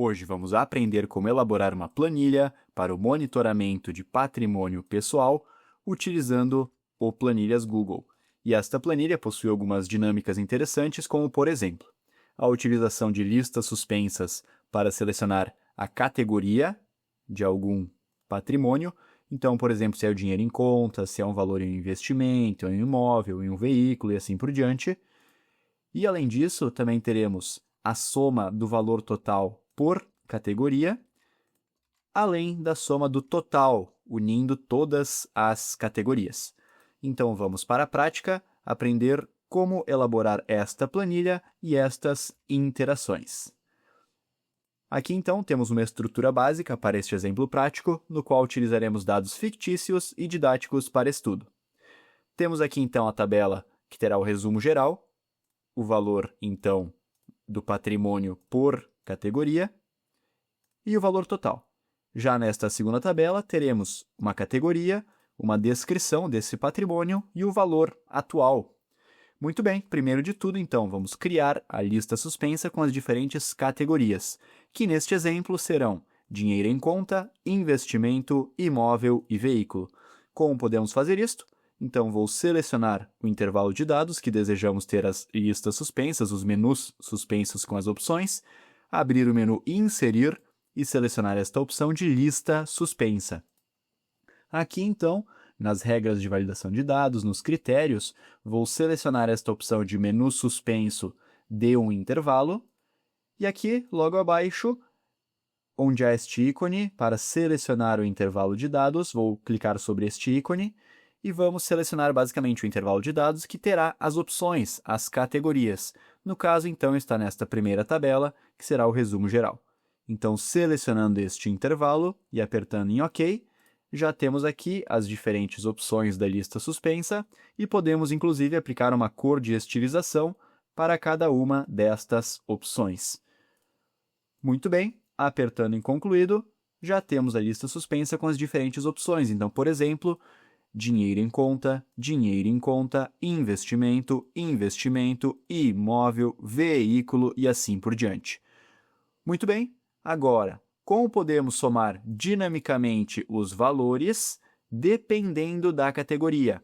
Hoje vamos aprender como elaborar uma planilha para o monitoramento de patrimônio pessoal utilizando o Planilhas Google. E esta planilha possui algumas dinâmicas interessantes, como, por exemplo, a utilização de listas suspensas para selecionar a categoria de algum patrimônio. Então, por exemplo, se é o dinheiro em conta, se é um valor em investimento, em um imóvel, em um veículo e assim por diante. E, além disso, também teremos a soma do valor total por categoria, além da soma do total, unindo todas as categorias. Então, vamos para a prática, aprender como elaborar esta planilha e estas interações. Aqui, então, temos uma estrutura básica para este exemplo prático, no qual utilizaremos dados fictícios e didáticos para estudo. Temos aqui, então, a tabela que terá o resumo geral, o valor, então, do patrimônio por categoria e o valor total. Já nesta segunda tabela, teremos uma categoria, uma descrição desse patrimônio e o valor atual. Muito bem, primeiro de tudo, então, vamos criar a lista suspensa com as diferentes categorias, que neste exemplo serão dinheiro em conta, investimento, imóvel e veículo. Como podemos fazer isto? Então, vou selecionar o intervalo de dados que desejamos ter as listas suspensas, os menus suspensos com as opções, abrir o menu Inserir e selecionar esta opção de lista suspensa. Aqui, então, nas regras de validação de dados, nos critérios, vou selecionar esta opção de menu suspenso de um intervalo, e aqui, logo abaixo, onde há este ícone, para selecionar o intervalo de dados, vou clicar sobre este ícone, e vamos selecionar basicamente o intervalo de dados que terá as opções, as categorias. No caso, então, está nesta primeira tabela, que será o resumo geral. Então, selecionando este intervalo e apertando em OK, já temos aqui as diferentes opções da lista suspensa e podemos, inclusive, aplicar uma cor de estilização para cada uma destas opções. Muito bem, apertando em concluído, já temos a lista suspensa com as diferentes opções. Então, por exemplo, dinheiro em conta, investimento, imóvel, veículo e assim por diante. Muito bem, agora, como podemos somar dinamicamente os valores dependendo da categoria?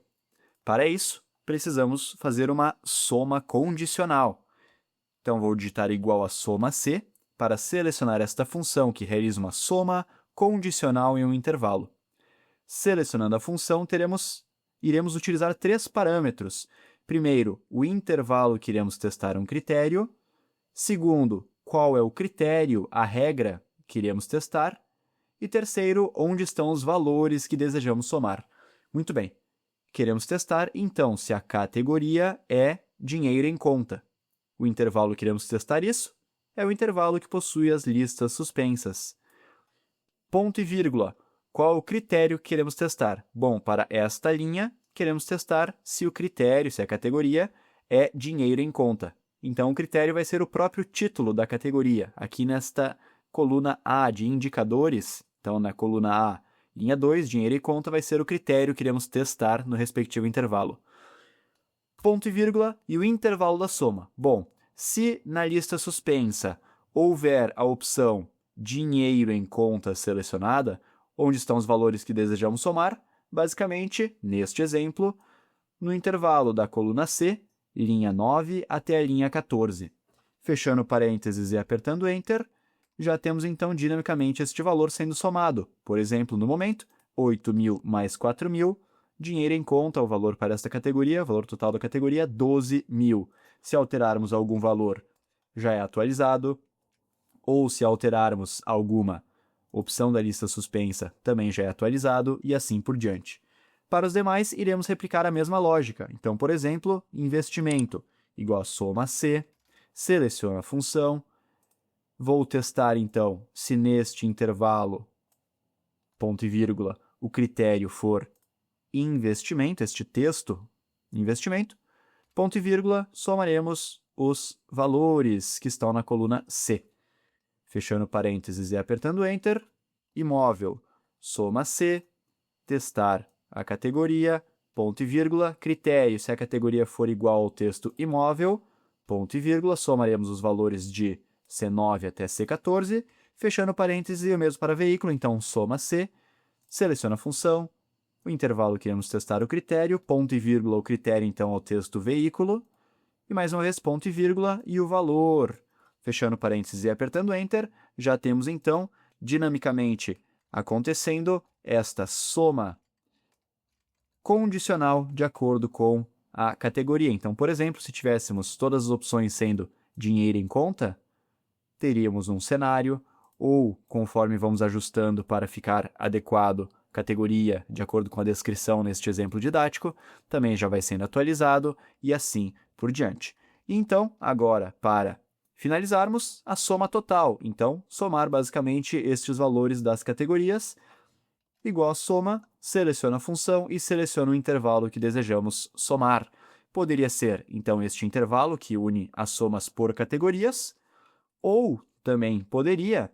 Para isso, precisamos fazer uma soma condicional. Então, vou digitar igual a soma C para selecionar esta função que realiza uma soma condicional em um intervalo. Selecionando a função, iremos utilizar três parâmetros. Primeiro, o intervalo que iremos testar um critério. Segundo, qual é o critério, a regra que iremos testar. E terceiro, onde estão os valores que desejamos somar. Muito bem, queremos testar, então, se a categoria é dinheiro em conta. O intervalo que iremos testar isso é o intervalo que possui as listas suspensas. Ponto e vírgula. Qual o critério que queremos testar? Bom, para esta linha, queremos testar se o critério, se a categoria, é dinheiro em conta. Então, o critério vai ser o próprio título da categoria. Aqui nesta coluna A de indicadores, então na coluna A, linha 2, dinheiro em conta, vai ser o critério que iremos testar no respectivo intervalo. Ponto e vírgula e o intervalo da soma. Bom, se na lista suspensa houver a opção dinheiro em conta selecionada, onde estão os valores que desejamos somar? Basicamente, neste exemplo, no intervalo da coluna C, linha 9 até a linha 14. Fechando parênteses e apertando Enter, já temos então dinamicamente este valor sendo somado. Por exemplo, no momento, 8.000 mais 4.000, dinheiro em conta, o valor para esta categoria, o valor total da categoria, 12.000. Se alterarmos algum valor, já é atualizado, ou se alterarmos alguma opção da lista suspensa, também já é atualizado, e assim por diante. Para os demais, iremos replicar a mesma lógica. Então, por exemplo, investimento igual a soma C, seleciono a função, vou testar, então, se neste intervalo, ponto e vírgula, o critério for investimento, este texto, investimento, ponto e vírgula, somaremos os valores que estão na coluna C. Fechando parênteses e apertando Enter, imóvel, soma C, testar a categoria, ponto e vírgula, critério, se a categoria for igual ao texto imóvel, ponto e vírgula, somaremos os valores de C9 até C14, Fechando parênteses, e o mesmo para veículo, então soma C, seleciona a função, o intervalo que queremos testar o critério, ponto e vírgula o critério, então, ao texto veículo, e mais uma vez ponto e vírgula e o valor. Fechando parênteses e apertando Enter, já temos, então, dinamicamente acontecendo esta soma condicional de acordo com a categoria. Então, por exemplo, se tivéssemos todas as opções sendo dinheiro em conta, teríamos um cenário, ou conforme vamos ajustando para ficar adequado categoria de acordo com a descrição neste exemplo didático, também já vai sendo atualizado e assim por diante. E então, agora, para finalizarmos, a soma total. Então, somar basicamente estes valores das categorias, igual a soma, seleciona a função e seleciona o intervalo que desejamos somar. Poderia ser, então, este intervalo que une as somas por categorias, ou também poderia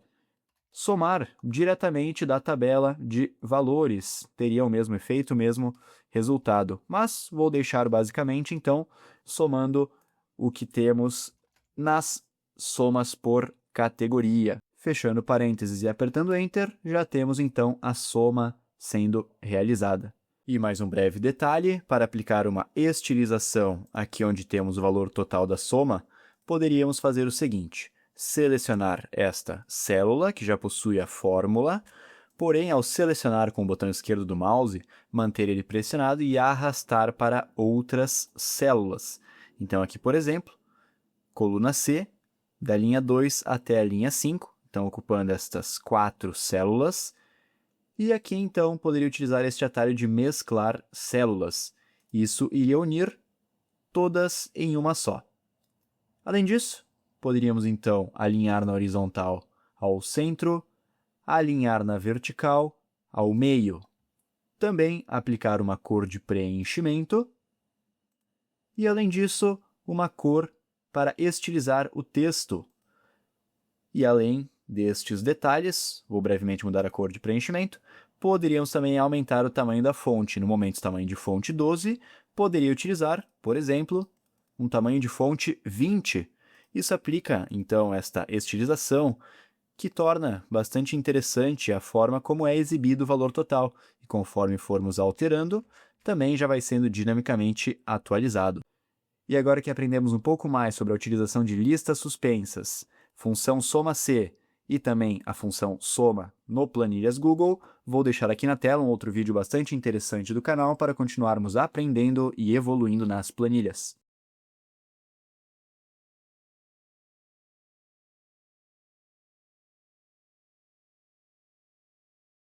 somar diretamente da tabela de valores. Teria o mesmo efeito, o mesmo resultado. Mas vou deixar basicamente, então, somando o que temos nas somas por categoria. Fechando parênteses e apertando Enter, já temos então a soma sendo realizada. E mais um breve detalhe, para aplicar uma estilização aqui onde temos o valor total da soma, poderíamos fazer o seguinte: selecionar esta célula, que já possui a fórmula, porém, ao selecionar com o botão esquerdo do mouse, manter ele pressionado e arrastar para outras células. Então, aqui, por exemplo, coluna C, da linha 2 até a linha 5, então ocupando estas 4 células. E aqui, então, poderia utilizar este atalho de mesclar células. Isso iria unir todas em uma só. Além disso, poderíamos, então, alinhar na horizontal ao centro, alinhar na vertical ao meio. Também aplicar uma cor de preenchimento. E, além disso, uma cor para estilizar o texto. E, além destes detalhes, vou brevemente mudar a cor de preenchimento, poderíamos também aumentar o tamanho da fonte. No momento, o tamanho de fonte 12, poderia utilizar, por exemplo, um tamanho de fonte 20. Isso aplica, então, esta estilização, que torna bastante interessante a forma como é exibido o valor total. E conforme formos alterando, também já vai sendo dinamicamente atualizado. E agora que aprendemos um pouco mais sobre a utilização de listas suspensas, função soma-C e também a função soma no Planilhas Google, vou deixar aqui na tela um outro vídeo bastante interessante do canal para continuarmos aprendendo e evoluindo nas planilhas.